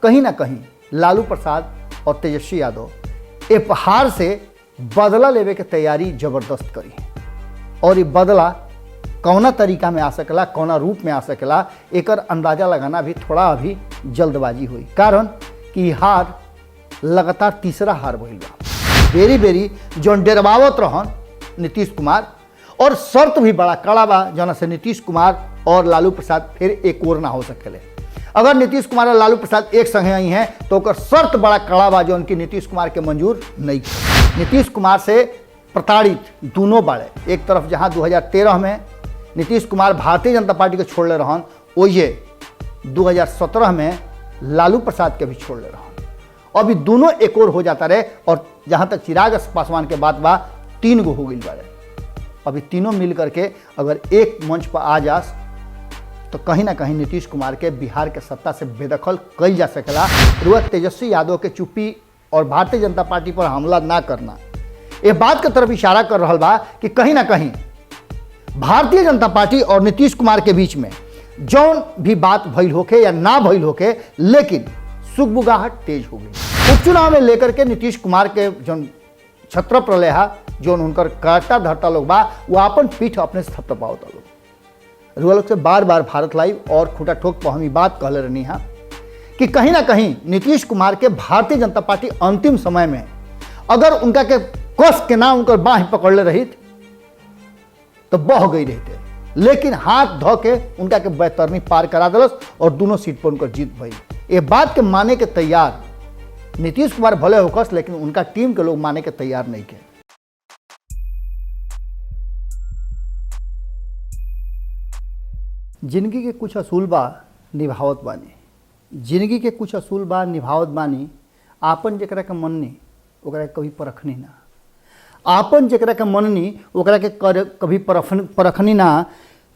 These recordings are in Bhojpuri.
कहीं ना कहीं लालू प्रसाद और तेजस्वी यादव ए हार से बदला लेवे के तैयारी जबरदस्त करी और ये बदला कौना तरीका में आ सकेला, कौना रूप में आ सकेला, एकर अंदाजा लगाना भी थोड़ा अभी जल्दबाजी हुई। कारण कि हार लगातार तीसरा हार भइल बा। बेरी बेरी जौन डेरवावत रहन नीतीश कुमार और शर्त भी बड़ा कड़ा बा जना से नीतीश कुमार और लालू प्रसाद फिर एक और ना हो सकेले। अगर नीतीश कुमार और लालू प्रसाद एक संगे आई हैं तो ओकर शर्त बड़ा कड़ा बा जो उनकी नीतीश कुमार के मंजूर नहीं किया। नीतीश कुमार से प्रताड़ित दोनों बाड़े। एक तरफ जहां 2013 में नीतीश कुमार भारतीय जनता पार्टी को छोड़ले रहन, ओइजे 2017 में लालू प्रसाद के भी छोड़ले रहन। अभी दोनों एक और हो जाता रहे और जहां तक चिराग पासवान के बात बा 3 गो हो गई बाड़े। अभी तीनों मिल करके अगर एक मंच पर आ जास तो कहीं ना कहीं नीतीश कुमार के बिहार के सत्ता से बेदखल कई जा सकेला। वह तेजस्वी यादव के चुप्पी और भारतीय जनता पार्टी पर हमला ना करना ये बात की तरफ इशारा कर रहा बा कि कहीं ना कहीं भारतीय जनता पार्टी और नीतीश कुमार के बीच में जौन भी बात भइल होके या ना भइल होके, लेकिन सुगबुगाहट तेज हो गई। उपचुनाव में लेकर के नीतीश कुमार के जौन छत्र प्रलेहा जौन उनकर करता धरता लोग बा वो अपन पीठ अपने से थपथपावता लोग। रुआ लोग से बार बार भारत लाइव और खूटा ठोक पर हम ये बात कहले रहनी है कि कहीं ना कहीं नीतीश कुमार के भारतीय जनता पार्टी अंतिम समय में अगर उनका के कस के ना उनकर बाह पकड़ले रही तो बह गई रहते, लेकिन हाथ धो के उनका के बैतरनी पार करा दिलस और दोनों सीट पर उनकर जीत भई। ये बात के माने के तैयार नीतीश कुमार भले होकस, लेकिन उनका टीम के लोग माने के तैयार नहीं के। जिंदगी के कुछ असूल बा निभावत बानी, जिंदगी के कुछ असूल बा निभावत बानी। आपन जकरा के मननी ओकरा के कभी परखनी ना, आपन जकरा के मननी ओकरा के कभी परखनी ना।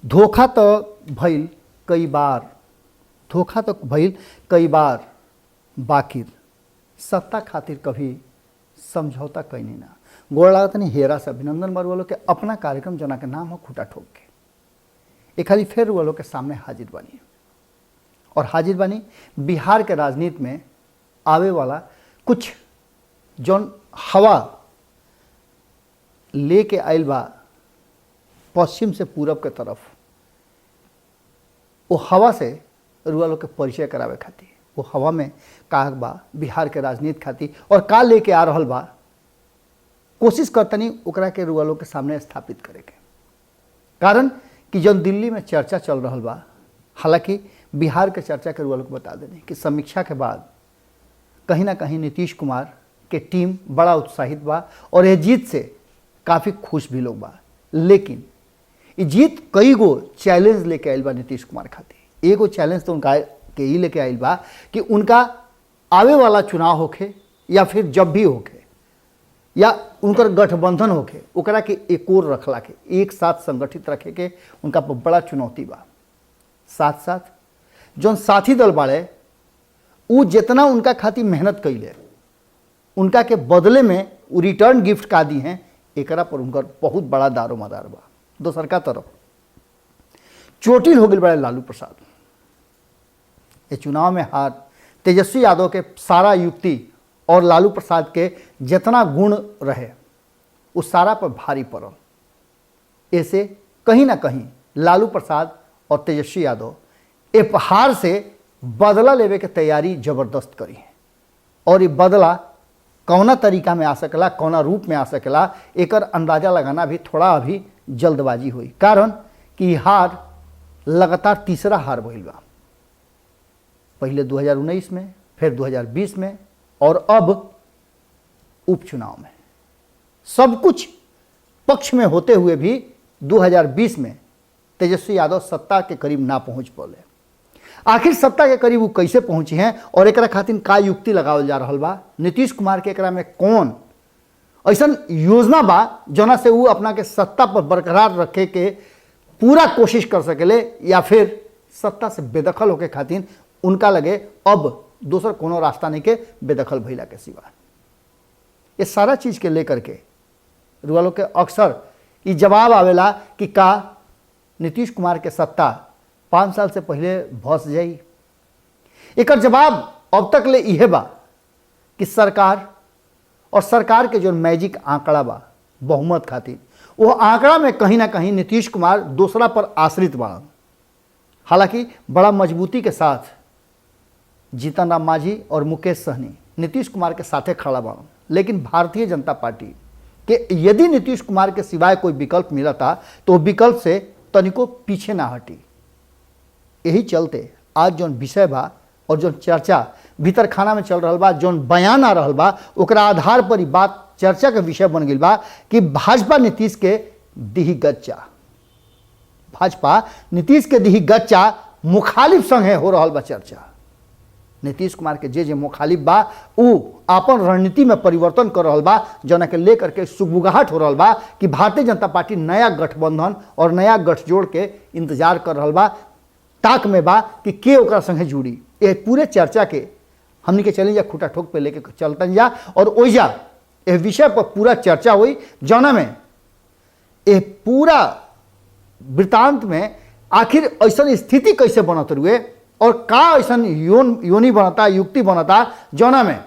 धोखा तो भइल कई बार, धोखा तो भइल कई बार, बाकिर सत्ता खातिर कभी समझौता कैनी ना। गोड़ लागत नहीं हेरा से अभिनंदन बरुआ के अपना कार्यक्रम जना के नाम हो खूटा ठोक के एक खाली फिर वो लोग के सामने हाजिर बनी और हाजिर बनी बिहार के राजनीति में आवे वाला कुछ जौन हवा लेके आइल बा पश्चिम से पूरब के तरफ, वो हवा से रुआ लोग के परिचय करावे खातिर, वो हवा में का बा बिहार के राजनीति खातिर और का लेके आ रहल बा कोशिश करतनी ओकरा के रुआ लोग के सामने स्थापित करे के। कारण कि जौन दिल्ली में चर्चा चल रहा बा, हालांकि बिहार के चर्चा के रुआ लोग बता देने कि समीक्षा के बाद कहीं ना कहीं नीतीश कुमार के टीम बड़ा उत्साहित बा और यह जीत से काफ़ी खुश भी लोग बा। लेकिन ये जीत कई गो चैलेंज लेके आयल बा नीतीश कुमार खातिर। एगो चैलेंज तो उनका के ही लेके आयल बा कि उनका आवे वाला चुनाव होखे या फिर जब भी होखे या उनकर गठबंधन होके ओकरा के एक और रखला के एक साथ संगठित रखे के उनका बड़ा चुनौती बा। साथ साथ जौन साथी दल बाड़े उ जितना उनका खातिर मेहनत कैले उनका के बदले में उ रिटर्न गिफ्ट का दी हैं, एकरा पर उनकर बहुत बड़ा दारो मदार बा। दोसर का तरफ चोटिल हो गई बड़े लालू प्रसाद। ये चुनाव में हार तेजस्वी यादव के सारा युक्ति और लालू प्रसाद के जितना गुण रहे उस सारा पर भारी पड़ल। ऐसे कहीं ना कहीं लालू प्रसाद और तेजस्वी यादव ए हार से बदला लेवे के तैयारी जबरदस्त करी और ये बदला कौना तरीका में आ सकेला, कौना रूप में आ सकेला, एकर अंदाजा लगाना भी थोड़ा अभी जल्दबाजी हुई। कारण कि हार लगातार तीसरा हार भइल बा। पहले 2019 में, फिर 2020 में और अब उपचुनाव में। सब कुछ पक्ष में होते हुए भी 2020 में तेजस्वी यादव सत्ता के करीब ना पहुंच पाले। आखिर सत्ता के करीब वो कैसे पहुंची हैं और एकरा खातिर का युक्ति लगावल जा रहा बा, नीतीश कुमार के एकरा में कौन ऐसा योजना बा जना से वो अपना के सत्ता पर बरकरार रखे के पूरा कोशिश कर सकेले या फिर सत्ता से बेदखल होके खातिर उनका लगे अब दोसर कोनो रास्ता नहीं के बेदखल भइला के सिवा। ये सारा चीज के लेकर के रुआ लोग के अक्सर ये जवाब आवेला कि का नीतीश कुमार के सत्ता 5 साल से पहले भस जाई। एक जवाब अब तक ले यह बा कि सरकार और सरकार के जो मैजिक आंकड़ा बा बहुमत खातिर, वो आंकड़ा में कहीं ना कहीं नीतीश कुमार दूसरा पर आश्रित बा। हालांकि बड़ा मजबूती के साथ जीतन राम मांझी और मुकेश सहनी नीतीश कुमार के साथे खड़ा बा, लेकिन भारतीय जनता पार्टी के यदि नीतीश कुमार के सिवाय कोई विकल्प मिला था तो विकल्प से तनिको पीछे ना हटी। यही चलते आज जो विषय बा और जो चर्चा भीतर खाना में चल रहा बा, जो बयान आ रहा बा, ओकरा आधार पर ही बात चर्चा के विषय बन गई बा कि भाजपा नीतीश के दिही गच्चा, भाजपा नीतीश के दिही गच्चा मुखालिफ संगे हो रहा बा चर्चा। नीतीश कुमार के जे मुखालिफ बा उ अपन रणनीति में परिवर्तन कर रहा बा, जना के लेकर के सुगबुगाहट हो रहा बा कि भारतीय जनता पार्टी नया गठबंधन और नया गठजोड़ के इंतजार कर रहा बा, ताक में बा कि के ओकरा संगे जुड़ी। ये पूरे चर्चा के हमनी के चली जा खुटा ठोक पे लेके चलतन जा और ओइजा यह विषय पर पूरा चर्चा हुई, जना में यह पूरा वृत्तांत में आखिर ऐसा स्थिति कैसे बनत रुए और का ऐसा योनि बनता, युक्ति बनता, जना में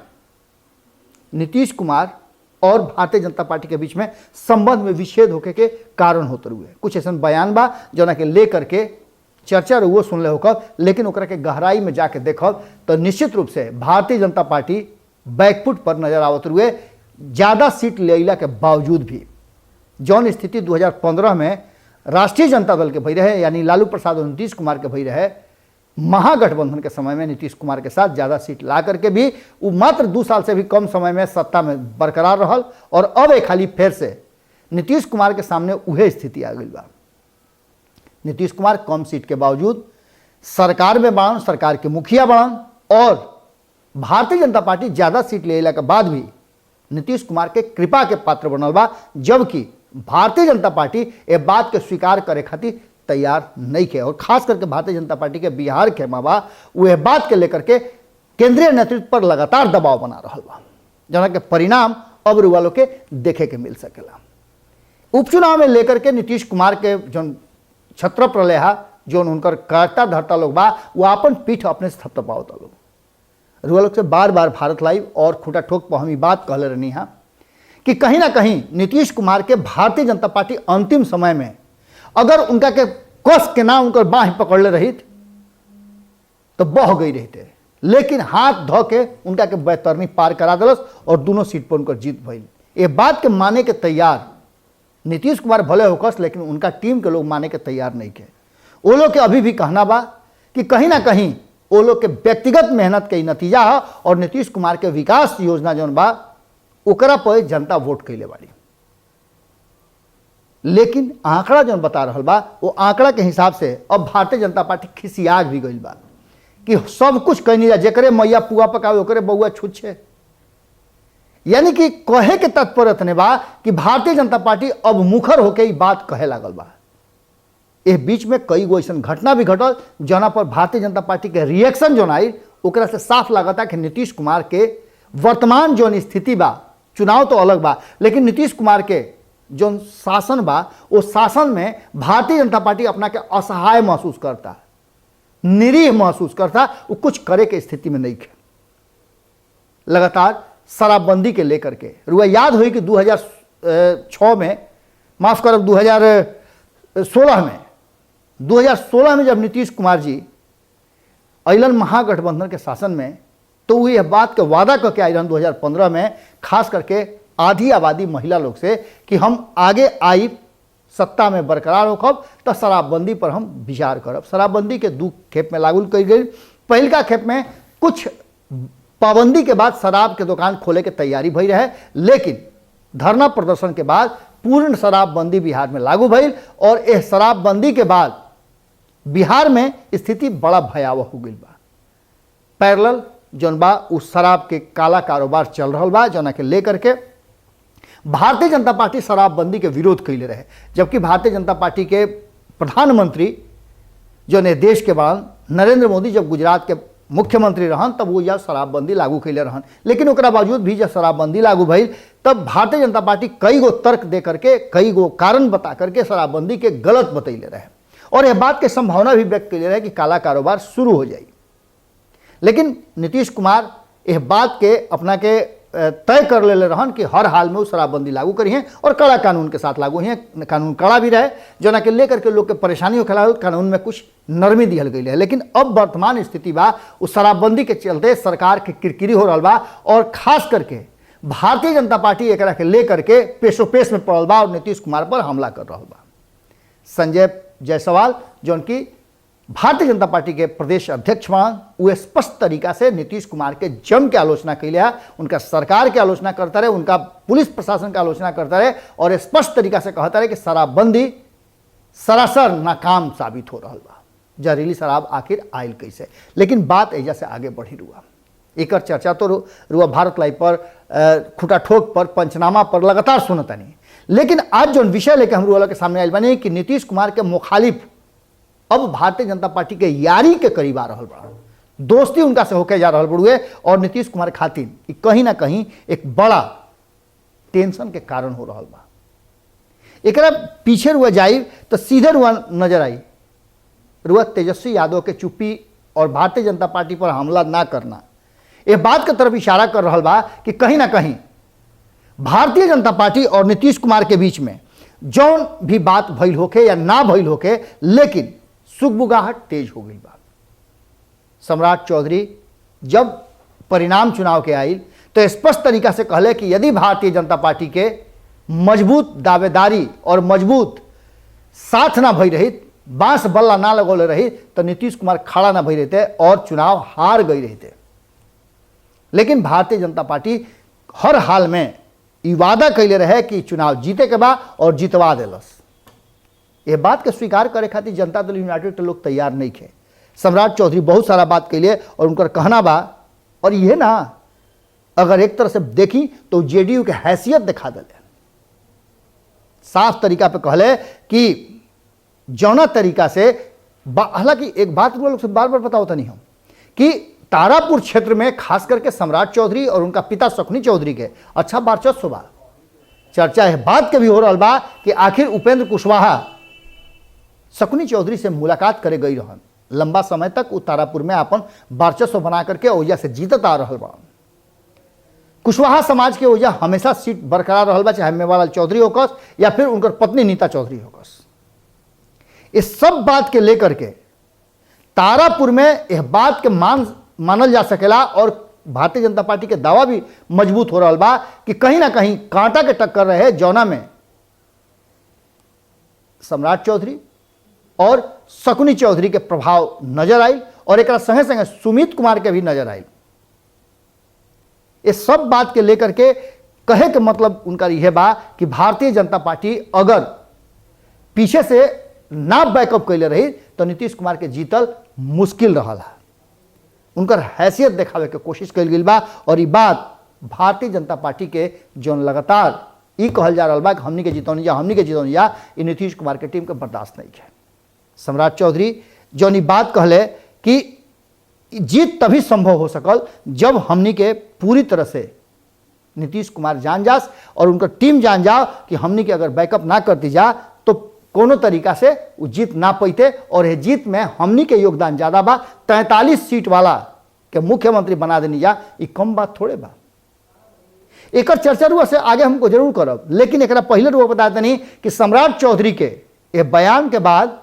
नीतीश कुमार और भारतीय जनता पार्टी के बीच में संबंध में विच्छेद होके के कारण होते हुए कुछ ऐसा बयान बा जना के लेकर के चर्चा वो सुन ले होकर, लेकिन ओकरा के गहराई में जाके देखब तो निश्चित रूप से भारतीय जनता पार्टी बैकफुट पर नजर आवत हुए। ज़्यादा सीट लेला के बावजूद भी जौन स्थिति 2015 में राष्ट्रीय जनता दल के भई रहे, यानी लालू प्रसाद और नीतीश कुमार के भई रहे, महागठबंधन के समय में नीतीश कुमार के साथ ज़्यादा सीट ला करके भी वो मात्र 2 साल से भी कम समय में सत्ता में बरकरार रहल और अब एक खाली फिर से नीतीश कुमार के सामने उहे स्थिति आ गई बा। नीतीश कुमार कम सीट के बावजूद सरकार में बाड़न, सरकार के मुखिया बाड़न और भारतीय जनता पार्टी ज़्यादा सीट लेला के बाद भी नीतीश कुमार के कृपा के पात्र बनल बा, जबकि भारतीय जनता पार्टी ये बात के स्वीकार करे खातिर तैयार नहीं है। और खास करके भारतीय जनता पार्टी के बिहार के मावा वह बात के लेकर के केंद्रीय नेतृत्व पर लगातार दबाव बना रहा बा, जना के परिणाम अब रुआ के देखे के मिल सकेला। उपचुनाव में लेकर के नीतीश कुमार के जो छत्र प्रलेहा जो उनकर करता धरता लोग बा वो अपन पीठ अपने से थपथपावता लोग। रुआ लोग से बार बार भारत लाइव और खुटा ठोक पर हम ये बात कहले रहनी है कि कहीं ना कहीं नीतीश कुमार के भारतीय जनता पार्टी अंतिम समय में अगर उनका के कस के ना उनकर बाह पकड़ले रही तो बह गई रहते, लेकिन हाथ धो के उनका के बैतरनी पार करा दिलस और दोनों सीट पर उनकर जीत भइल। ये बात के माने के तैयार नीतीश कुमार भले होकस, लेकिन उनका टीम के लोग माने के तैयार नहीं के। वो लोग के अभी भी कहना बा कि कहीं ना कहीं वो लोग के व्यक्तिगत मेहनत के नतीजा है और नीतीश कुमार के विकास योजना जौन बा ओकरा पर जनता वोट कैले बाड़ी। लेकिन आंकड़ा जो बता रहा बा वो आंकड़ा के हिसाब से अब भारतीय जनता पार्टी खिसिया भी गई बा कि सब कुछ कहनी जा जेकरे मैया पुआ पकावे ओकरे बउआ छुच्छे, यानी कि कहे के तात्पर्य इतने बा कि भारतीय जनता पार्टी अब मुखर होके ही बात कहे लागल बा। इस बीच में कई गो ऐसा घटना भी घटल जना पर भारतीय जनता पार्टी के रिएक्शन जो आई ओकरा से साफ लागता कि नीतीश कुमार के वर्तमान जो स्थिति बा, चुनाव तो अलग बा, लेकिन नीतीश कुमार के जो शासन बा वो शासन में भारतीय जनता पार्टी अपना के असहाय महसूस करता, निरीह महसूस करता, वो कुछ करे के स्थिति में नहीं है। लगातार शराबबंदी के लेकर के रुआ याद हुई कि 2006 में माफ करब 2016 में जब नीतीश कुमार जी अलन महागठबंधन के शासन में तो वो यह बात का वादा करके आई रहन 2015 में, खास करके आधी आबादी महिला लोग से कि हम आगे आई सत्ता में बरकरार होखब तो शराबबंदी पर हम विचार करब। शराबबंदी के 2 खेप में लागू करी गई। पहलका खेप में कुछ पाबंदी के बाद शराब के दुकान खोले के तैयारी भई रहे, लेकिन धरना प्रदर्शन के बाद पूर्ण शराबबंदी बिहार में लागू भइल और यह शराबबंदी के बाद बिहार में स्थिति बड़ा भयावह हो गई बा। पैरेलल जौन बा उस शराब के काला कारोबार चल रहा बा, जना के लेकर के भारतीय जनता पार्टी शराबबंदी के विरोध कैले रहे, जबकि भारतीय जनता पार्टी के प्रधानमंत्री जो ने देश के बाद नरेंद्र मोदी जब गुजरात के मुख्यमंत्री रहन तब वो यह शराबबंदी लागू कैले रहन। लेकिन ओकरा बावजूद भी जब शराबबंदी लागू भइल तब भारतीय जनता पार्टी कई गो तर्क दे करके, कई गो कारण बता करके शराबबंदी के गलत बतैले रहे और यह बात के संभावना भी व्यक्त कैले रहे कि काला कारोबार शुरू हो जाए। लेकिन नीतीश कुमार यह बात के अपना के तय कर ले रहन कि हर हाल में वो शराबबंदी लागू करी हैं और कड़ा कानून के साथ लागू हैं, कानून कड़ा भी रहे जना के लेकर के लोग के परेशानी हो खिलाफ कानून में कुछ नरमी दिहल गई है। लेकिन अब वर्तमान स्थिति बा उस शराबबंदी के चलते सरकार के किरकिरी हो रहा बा और खास करके भारतीय जनता पार्टी एक के लेकर के पेशो पेश में पड़ल बा और नीतीश कुमार पर हमला कर रहा बा। संजय जायसवाल जो उनकी भारतीय जनता पार्टी के प्रदेश अध्यक्ष बन वो स्पष्ट तरीका से नीतीश कुमार के जम के आलोचना कैले है, उनका सरकार की आलोचना करता रहे, उनका पुलिस प्रशासन की आलोचना करता रहे और स्पष्ट तरीका से कहता रहे कि शराबबंदी सरासर नाकाम साबित हो रहा बा। जहरीली शराब आखिर आयल कैसे। लेकिन बात एजा से आगे बढ़ी रुआ, एक चर्चा तो रुआ भारत लाइव पर खुटा ठोक पर पंचनामा पर लगातार सुनता नहीं। लेकिन आज जो विषय लेकर हम रुआ के सामने आयल बने कि नीतीश कुमार के मुखालिफ अब भारतीय जनता पार्टी के यारी के करीब आ रहा बा, दोस्ती उनका से होके जा रहा बड़ुए और नीतीश कुमार खातिर कहीं ना कहीं एक बड़ा टेंशन के कारण हो रहा बा। एक पीछे रुआ जाई तो सीधे रुआ नजर आई रुआ तेजस्वी यादव के चुप्पी और भारतीय जनता पार्टी पर हमला ना करना यह बात की तरफ इशारा कर रहा बा कि कहीं ना कहीं भारतीय जनता पार्टी और नीतीश कुमार के बीच में जौन भी बात भइल होके या ना भइल होके, लेकिन सुगबुगाहट तेज हो गई बा। सम्राट चौधरी जब परिणाम चुनाव के आई तो स्पष्ट तरीका से कहले कि यदि भारतीय जनता पार्टी के मजबूत दावेदारी और मजबूत साथ ना भई रही, बांस बल्ला ना लगौले रही तो नीतीश कुमार खड़ा ना भई रहते और चुनाव हार गई रहते। लेकिन भारतीय जनता पार्टी हर हाल में ई वादा कैले रहे कि चुनाव जीते के बा और जितवा देलस। ये बात के स्वीकार करे खातिर जनता दल यूनाइटेड के लोग तैयार नहीं थे। सम्राट चौधरी बहुत सारा बात कैले और उनका कहना बा, और ये ना अगर एक तरह से देखी तो जेडीयू के हैसियत दिखा दिले, साफ तरीका पे कहले कि जौना तरीका से हालांकि एक बात लोग से बार बार बताओ नहीं हम कि तारापुर क्षेत्र में खास करके सम्राट चौधरी और उनका पिता शकुनी चौधरी के अच्छा वर्चस्व बा। चर्चा है बात के भी हो रहा बा कि आखिर उपेंद्र कुशवाहा शकुनी चौधरी से मुलाकात करे गई रहन, लंबा समय तक वो तारापुर में अपन वर्चस्व बना करके ओजा से जीतत आ रहा बा। कुशवाहा समाज के ओजा हमेशा सीट बरकरार रहा बा, चाहे मेवालाल चौधरी होकस या फिर उनकर पत्नी नीता चौधरी होकस। इस सब बात के लेकर के तारापुर में यह बात के मानल जा सकेला और भारतीय जनता पार्टी के दावा भी मजबूत हो रहा बा कि कहीं ना कहीं कांटा के टक्कर रहे जौना में सम्राट चौधरी और शकुनी चौधरी के प्रभाव नजर आई और एक संगे संगे सुमित कुमार के भी नजर आई। इस सब बात के लेकर के कहे के मतलब उनका यह बा कि भारतीय जनता पार्टी अगर पीछे से ना बैकअप कैले रही तो नीतीश कुमार के जीतल मुश्किल रहा। उनकर हैसियत दिखावे के कोशिश कल गई बा और ये बात भारतीय जनता पार्टी के जो लगातार ये कहल जा रहा बा कि हमनी के जितौनी जा ये नीतीश कुमार के टीम के बर्दाश्त नहीं है। सम्राट चौधरी जो ये बात कहले कि जीत तभी संभव हो सकल जब हमनी के पूरी तरह से नीतीश कुमार जान जास और उनका टीम जान जाओ कि हमनी के अगर बैकअप ना करती जा तो कोनो तरीका से वो जीत ना पैते और ये जीत में हमनी के योगदान ज़्यादा बा। 43 सीट वाला के मुख्यमंत्री बना देनी जा ये कम बात थोड़े बा। एक चर्चा रुआ से आगे हमको जरूर करब, लेकिन एक पहले रुआ बता देनी कि सम्राट चौधरी के ये बयान के बाद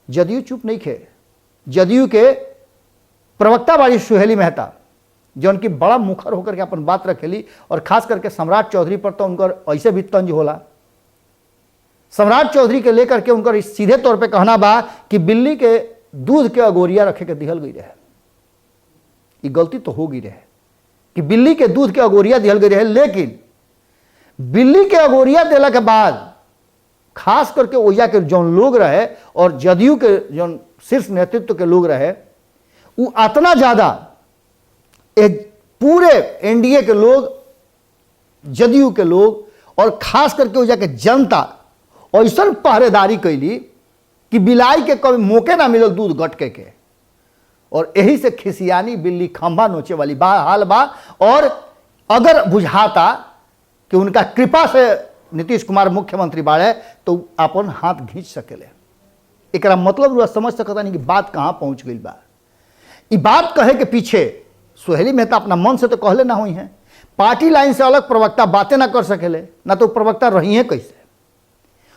जदयू चुप नहीं खे। जदयू के प्रवक्ता बाड़ी सुहेली मेहता जो उनकी बड़ा मुखर होकर के अपन बात रखेली और खास करके सम्राट चौधरी पर तो उनकर ऐसे भी तंज होला। सम्राट चौधरी के लेकर के उनका सीधे तौर पे कहना बा कि बिल्ली के दूध के अगोरिया रखे के दिहल गई रहे। ये गलती तो हो गई रहे कि बिल्ली के दूध के अगोरिया दिहल गई रहे, लेकिन बिल्ली के अगोरिया देला के बाद खास करके ओया के जो लोग रहे और जदयू के जो शीर्ष नेतृत्व के लोग रहे वो इतना ज्यादा पूरे एनडीए के लोग, जदयू के लोग और खास करके ओया के जनता ऐसा पहरेदारी कैली कि बिलाई के कभी मौके ना मिलल दूध गटके के और यही से खिसियानी बिल्ली खंभा नोचे वाली हाल बा। और अगर बुझाता कि उनका कृपा से नीतीश कुमार मुख्यमंत्री बाड़े तो अपन हाथ खींच सकेले। एक मतलब समझ सकता नहीं कि बात कहाँ पहुँच गई बा। ये बात कहे के पीछे सोहेली मेहता अपना मन से तो कहले ना हुई हैं, पार्टी लाइन से अलग प्रवक्ता बातें ना कर सकेले, ना तो प्रवक्ता रही हैं कैसे।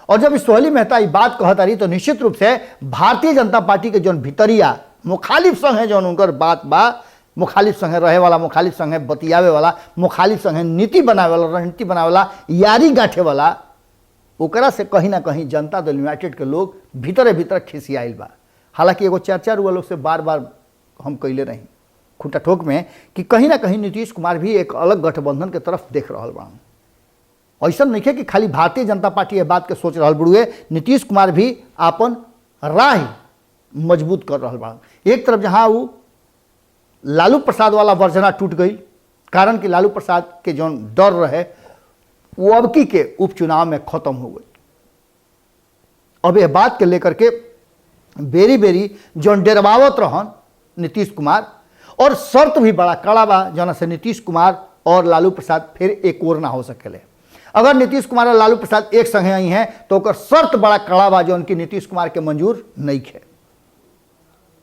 और जब सोहेली मेहता ये बात कहता रही तो निश्चित रूप से भारतीय जनता पार्टी के जौन भितरिया मुखालिफ संग है, जौन उनकर बात बा, मुखालिफ संगे रहे वाला, मुखालिफ संगे बतियावे वाला, मुखालिफ संगे नीति बनावे वाला, रणनीति बनावे वाला, यारी गांठे वाला, ओकरा से कहीं ना कहीं जनता दल यूनाइटेड के लोग भीतरे भीतर खिसियाइल बा। हालांकि एगो चर्चा रुआ लोग से बार बार हम कैले रही खुट्टा ठोक में कि कहीं ना कहीं नीतीश कुमार भी एक अलग गठबंधन के तरफ देख रहा बा। ऐसा नहीं है कि खाली भारतीय जनता पार्टी ये बात के सोच रहा बड़ुए, नीतीश कुमार भी अपन राह मजबूत कर रहा बा। एक तरफ जहाँ वो लालू प्रसाद वाला वर्जना टूट गई, कारण कि लालू प्रसाद के जो डर रहे वो अबकी के उपचुनाव में खत्म हो गई। अब यह बात के लेकर के बेरी बेरी जो डेरवावत रहन नीतीश कुमार, और शर्त भी बड़ा कड़ा बा जना से नीतीश कुमार और लालू प्रसाद फिर एक और ना हो सकेले। अगर नीतीश कुमार और लालू प्रसाद एक संगे आई हैं तो ओकर शर्त बड़ा कड़ा बा जो उनकी नीतीश कुमार के मंजूर नहीं है,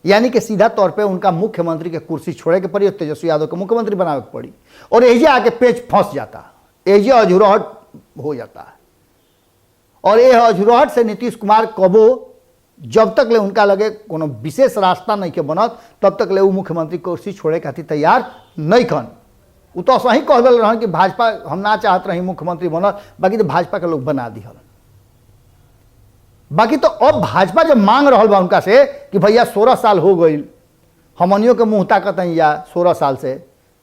यानी कि सीधा तौर पे उनका मुख्यमंत्री के कुर्सी छोड़े के पड़ी और तेजस्वी यादव को मुख्यमंत्री बनावे के पड़ी, और एजे आके पेच फंस जाता, एजे अझुरहट हो जाता है। और ये अझुरहट से नीतीश कुमार कबो जब तक ले उनका लगे कोनो विशेष रास्ता नहीं के बनत तब तक ले वो मुख्यमंत्री कुर्सी छोड़े खातिर तैयार नहीं खन। वो तो सही कह दिल रहन कि भाजपा हम ना चाहत रही मुख्यमंत्री बनत, बाकी तो भाजपा के लोग बना दिहल। बाकी तो अब भाजपा जब मांग रहा बा उनका से कि भैया 16 साल हो गई, हमनियों के मुँह ताकत हैं या 16 साल से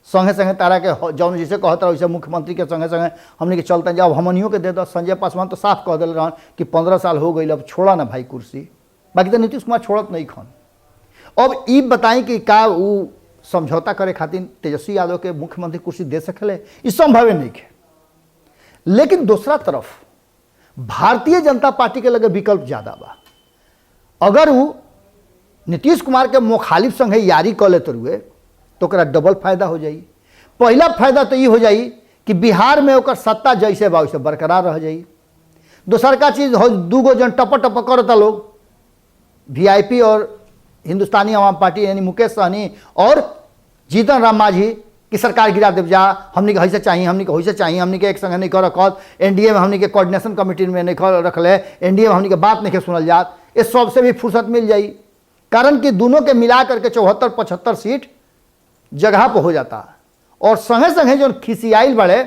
संगे संगे तारा के जौन जिसे कहता वैसे मुख्यमंत्री के संगे संगे हमने के चलते हैं, जब हमनियों के दे दो। संजय पासवान तो साफ कह दिल रहन कि 15 साल हो गई, अब छोड़ा ना भाई कुर्सी। बाकी तो नीतीश कुमार छोड़त नहीं खन। अब ये बताई कि का वो समझौता करे खातिर तेजस्वी यादव के मुख्यमंत्री कुर्सी दे सकेले, ये संभव नहीं है। लेकिन दूसरा तरफ भारतीय जनता पार्टी के लगे विकल्प ज्यादा बा। अगर वो नीतीश कुमार के मुखालिफ संगे यारी कर लेते हुए तो ओकरा डबल फायदा हो जाई। पहला फायदा तो ये हो जाई कि बिहार में ओकर सत्ता जैसे बा वैसे बरकरार रह जाई। दूसर का चीज हो, दूगो जन टप टप करता लोग, वीआईपी और हिंदुस्तानी आवाम पार्टी यानी मुकेश सहनी और जीतन राम मांझी की सरकार गिरा देव जा, हमने के ऐसे चाहिए, हमने के वैसे चाहिए, हमने के एक संग नहीं कर रखल, एनडीए में हमने के कोऑर्डिनेशन कमेटी में नहीं कर रखले, एनडीए में हमने के बात नहीं के सुनल जात, इस सबसे भी फुर्सत मिल जाई। कारण कि दोनों के मिला करके 74-75 सीट जगह पर हो जाता। और संगे संगे जो खिसियाइल बड़े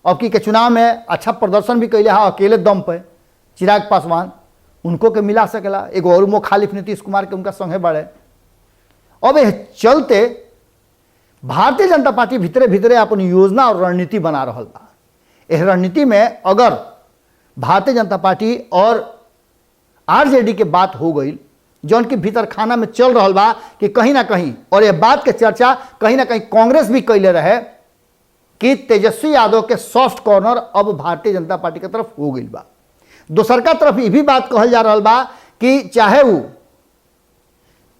अब की के चुनाव में अच्छा प्रदर्शन भी कैले हा अकेले दम पे चिराग पासवान, उनको के मिला सकेला। एगो और मुखालिफ नीतीश कुमार के उनका संगे बड़े। अब यह चलते भारतीय जनता पार्टी भीतरे भीतरे अपन योजना और रणनीति बना रहा बा। यह रणनीति में अगर भारतीय जनता पार्टी और आरजेडी के बात हो गई, जो उनके भीतर खाना में चल रहा बा कि कहीं ना कहीं, और यह बात के चर्चा कहीं ना कहीं कांग्रेस भी कैले रहे कि तेजस्वी यादव के सॉफ्ट कॉर्नर अब भारतीय जनता पार्टी की तरफ हो गई बा। दूसर का तरफ ये भी बात कहल जा रहा बा कि चाहे वो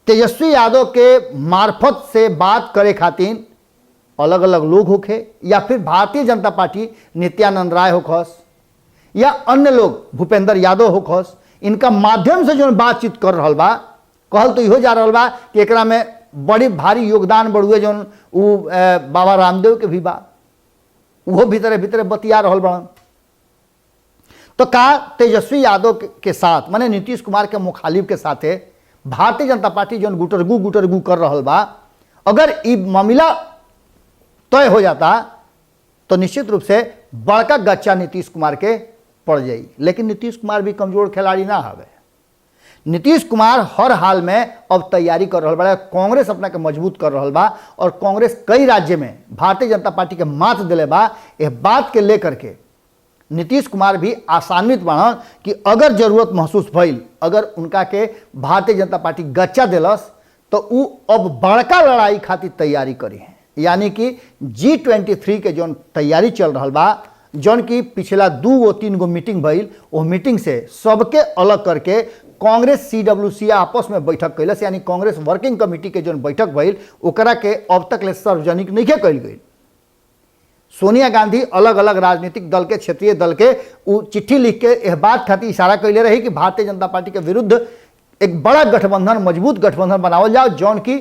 तेजस्वी यादव के मार्फत से बात करे खातिर अलग अलग लोग होखे, या फिर भारतीय जनता पार्टी नित्यानंद राय होखस या अन्य लोग भूपेंद्र यादव होखस, इनका माध्यम से जो बातचीत कर रहा बा, कहल तो इहो जा रहा बा कि एकरा में बड़ी भारी योगदान बढ़ुए जो बाबा रामदेव के भी बा, वो भीतरे भीतरे बतिया रहा बड़न। तो का तेजस्वी यादव के साथ माने नीतीश कुमार के मुखालिफ के साथे भारतीय जनता पार्टी जो गुटरगू कर रहा बा, अगर ये मामला तय हो जाता तो निश्चित रूप से बड़का गच्चा नीतीश कुमार के पड़ जाई। लेकिन नीतीश कुमार भी कमजोर खिलाड़ी ना हवे। नीतीश कुमार हर हाल में अब तैयारी कर रहा बा, कांग्रेस अपना के मजबूत कर रहा बा, और कांग्रेस कई राज्य में भारतीय जनता पार्टी के मात दिले बा। यह बात के लेकर के नीतीश कुमार भी आसान्वित बना कि अगर जरूरत महसूस भइल, अगर उनका के भारतीय जनता पार्टी गच्चा दिलस तो वो अब बड़का लड़ाई खातिर तैयारी करी है। यानी कि G23 के जो तैयारी चल रहा बा, जौन की पिछला 2-3 गो मीटिंग भइल, वो मीटिंग से सबके अलग करके कांग्रेस CWC आपस में बैठक कैलस, यानी कांग्रेस वर्किंग कमेटी के जो बैठक भइल ओकरा के अब तक ले सार्वजनिक नहीं कैल गई। सोनिया गांधी अलग अलग राजनीतिक दल के, क्षेत्रीय दल के चिट्ठी लिख के यह बात खातिर इशारा कैले रही कि भारतीय जनता पार्टी के विरुद्ध एक बड़ा गठबंधन, मजबूत गठबंधन बनावल जाओ, जौन की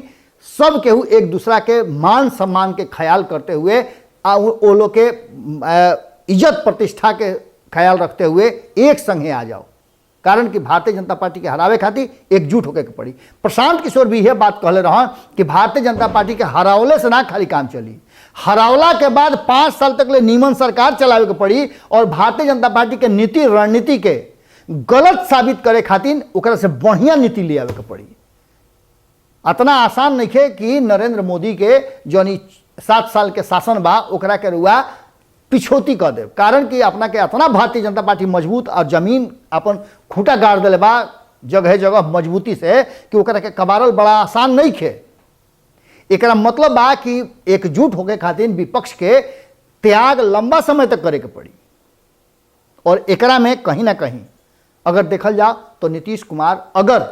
सब केहू एक दूसरा के मान सम्मान के ख्याल करते हुए वो लोग के इज्जत प्रतिष्ठा के ख्याल रखते हुए एक संगे आ जाओ। कारण कि भारतीय जनता पार्टी के हरावे खातिर एकजुट होकर के पड़ी। प्रशांत किशोर भी यह बात कहले रहा कि भारतीय जनता पार्टी के हरावले से ना खाली काम चली, हरावला के बाद 5 साल तक ले नीमन सरकार चलावे के पड़ी और भारतीय जनता पार्टी के नीति रणनीति के गलत साबित करे खातिर ओकरा से बढ़िया नीति ले आवे के पड़ी। इतना आसान नहीं है कि नरेंद्र मोदी के जौन 7 साल के शासन बा ओकरा के रुआ पिछोती कर दे। कारण कि अपना के इतना भारतीय जनता पार्टी मजबूत और जमीन अपन खूंटा गाड़ दिले बा जगह जगह मजबूती से कि ओकरा के कबारल बड़ा आसान नहीं है। एकरा मतलब बा कि एकजुट होके खातिर विपक्ष के त्याग लंबा समय तक करे के पड़ी। और एकरा में कहीं ना कहीं अगर देखल जाओ तो नीतीश कुमार अगर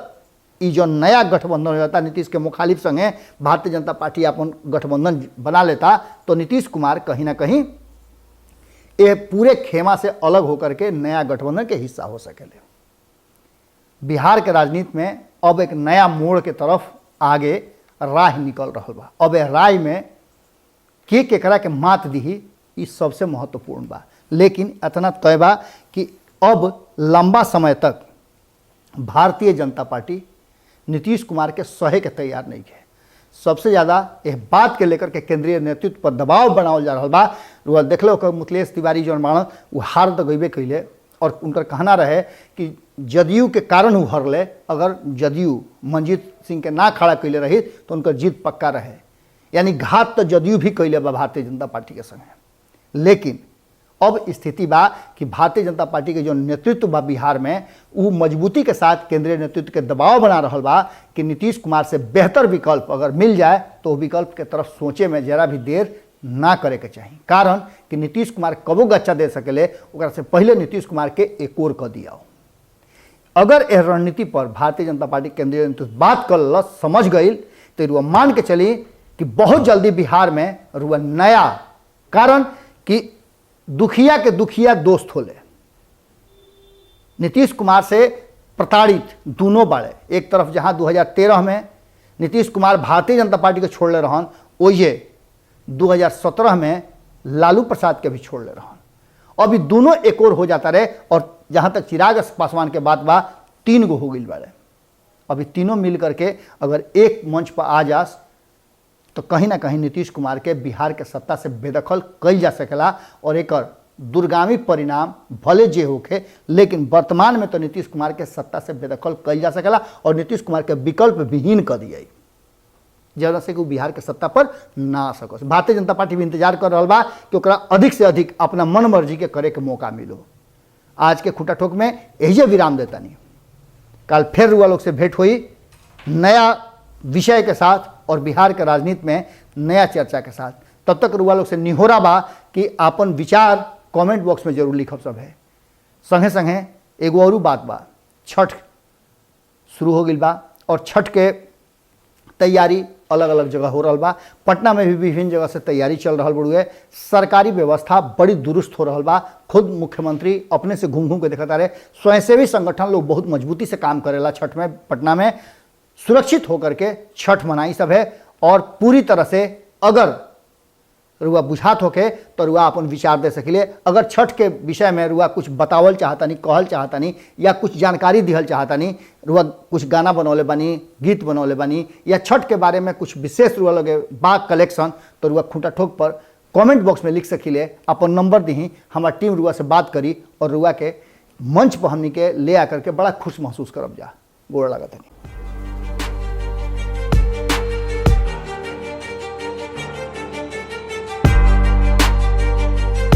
ये जो नया गठबंधन हो जाता, नीतीश के मुखालिफ संगे भारतीय जनता पार्टी अपन गठबंधन बना लेता, तो नीतीश कुमार कहीं ना कहीं ये पूरे खेमा से अलग होकर के नया गठबंधन के हिस्सा हो सकेले। बिहार के राजनीति में अब एक नया मोड़ के तरफ आगे राह निकल रहा बा। अब राय में के केकरा के मात दी ई सबसे महत्वपूर्ण बा। लेकिन इतना तय बा कि अब लंबा समय तक भारतीय जनता पार्टी नीतीश कुमार के सहे के तैयार नहीं है। सबसे ज़्यादा यह बात के लेकर के केंद्रीय नेतृत्व पर दबाव बनावल जा रहा बा। रुआ देख लो मुखलेश तिवारी जौन बाण वो हार तो गईबे कैले और उनकर कहना रहे कि जदयू के कारण वो हरले, अगर जदयू मंजीत सिंह के ना खड़ा कैले रही तो उनकर जीत पक्का रहे। यानी घात तो जदयू भी कैले बा भारतीय जनता पार्टी के संगे। लेकिन अब स्थिति बा कि भारतीय जनता पार्टी के जो नेतृत्व बा बिहार में वो मजबूती के साथ केंद्रीय नेतृत्व के दबाव बना रहा बा कि नीतीश कुमार से बेहतर विकल्प अगर मिल जाए तो विकल्प के तरफ सोचे में जरा भी देर ना करे के चाहिए। कारण कि नीतीश कुमार कबो गच्चा दे सकेले, ओकरा से पहले नीतीश कुमार के एक और कर दिया। अगर यह रणनीति पर भारतीय जनता पार्टी केंद्रीय नेतृत्व बात कर समझ गई तो रुआ मान के चली कि बहुत जल्दी बिहार में रुआ नया, कारण कि दुखिया के दुखिया दोस्त होले। नीतीश कुमार से प्रताड़ित दोनों बाड़े। एक तरफ जहां 2013 में नीतीश कुमार भारतीय जनता पार्टी के छोड़ले रहन, ओये 2017 में लालू प्रसाद के भी छोड़ले रहन। अभी दोनों एक और हो जाता रहे और जहां तक चिराग पासवान के बात बा 3 गो हो गई बाड़े। अभी तीनों मिल करके अगर एक मंच पर आ जास तो कहीं ना कहीं नीतीश कुमार के बिहार के सत्ता से बेदखल कल जा सकेला और एक दूरगामी परिणाम भले जे होके, लेकिन वर्तमान में तो नीतीश कुमार के सत्ता से बेदखल कल जा सकेला और नीतीश कुमार के विकल्प विहीन कर दिए जरा से कि बिहार के सत्ता पर ना आ सको। भारतीय जनता पार्टी भी इंतजार कर रहा बा कि ओकरा अधिक से अधिक अपना मन मर्जी के करे के मौका मिलो। आज के खुटा ठोक में यही विराम देता नहीं। कल फिर रुआ लोग से भेंट हुई नया विषय के साथ और बिहार के राजनीति में नया चर्चा के साथ। तब तक रुआ लोग से निहोरा बा कि आपन विचार कमेंट बॉक्स में जरूर लिखब सब है। संगे संगे एगो और बात बा, छठ शुरू हो गई बा और छठ के तैयारी अलग अलग जगह हो रहा बा। पटना में भी विभिन्न जगह से तैयारी चल रहा बड़ुए। सरकारी व्यवस्था बड़ी दुरुस्त हो रहा बा। खुद मुख्यमंत्री अपने से घूम घूम के देखता रहे। स्वयंसेवी संगठन लोग बहुत मजबूती से काम करेला छठ में। पटना में सुरक्षित होकर के छठ मनाई सब है और पूरी तरह से अगर रुआ बुझात होके तो रुआ अपन विचार दे सकिले। अगर छठ के विषय में रुआ कुछ बतावल चाहतानी, कहल चाहतानी या कुछ जानकारी दिहल चाहतानी, रुआ कुछ गाना बनौले बानी, गीत बनौले बानी या छठ के बारे में कुछ विशेष रुआ लगे बा कलेक्शन, तो रुआ खूंटा ठोक पर कमेंट बॉक्स में लिख सकिले। अपन नंबर दी, हमार टीम रुआ से बात करी और रुआ के मंच पर हमनी के ले आकर के बड़ा खुश महसूस करब जा। गोड़ लागत है।